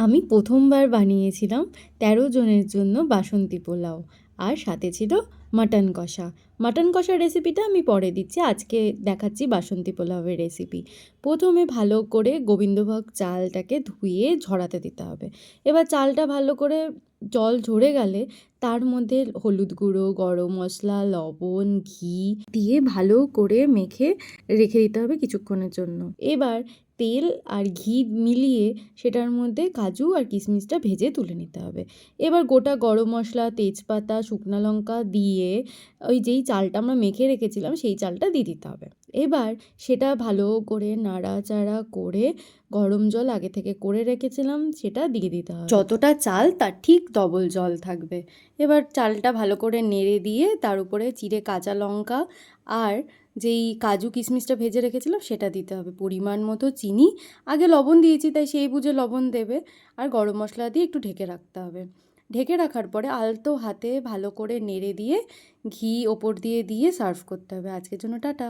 আমি প্রথমবার বানিয়েছিলাম ১৩ জনের জন্য বাসন্তী পোলাও, আর সাথে ছিল মাটন কষা। মাটন কষার রেসিপিটা আমি পরে দিচ্ছি, আজকে দেখাচ্ছি বাসন্তী পোলাওয়ের রেসিপি। প্রথমে ভালো করে গোবিন্দভোগ চালটাকে ধুয়ে ঝরাতে দিতে হবে। এবার চালটা ভালো করে জল ঝরে গেলে তার মধ্যে হলুদ গুঁড়ো, গরম মশলা, লবণ, ঘি দিয়ে ভালো করে মেখে রেখে দিতে হবে কিছুক্ষণের জন্য। এবার তেল আর ঘি মিলিয়ে সেটার মধ্যে কাজু আর কিশমিশটা ভেজে তুলে নিতে হবে। এবার গোটা গরম মশলা, তেজপাতা, শুকনো লঙ্কা দিয়ে ওই যেই চালটা আমরা মেখে রেখেছিলাম সেই চালটা দিয়ে দিতে হবে। এবার সেটা ভালো করে নাড়াচাড়া করে গরম জল আগে থেকে করে রেখেছিলাম সেটা দিয়ে দিতে হবে। যতটা চাল তার ঠিক ডবল জল থাকবে। এবার চালটা ভালো করে নেড়ে দিয়ে তার উপরে চিড়ে কাঁচা লঙ্কা আর যেই কাজু কিশমিশটা ভেজে রেখেছিলাম সেটা দিতে হবে। পরিমাণ মতো চিনি, আগে লবণ দিয়েছি তাই সেই বুঝে লবণ দেবে, আর গরম মশলা দিয়ে একটু ঢেকে রাখতে হবে। ঢেকে রাখার পরে আলতো হাতে ভালো করে নেড়ে দিয়ে ঘি ওপর দিয়ে দিয়ে সার্ভ করতে হবে। আজকের জন্য টাটা।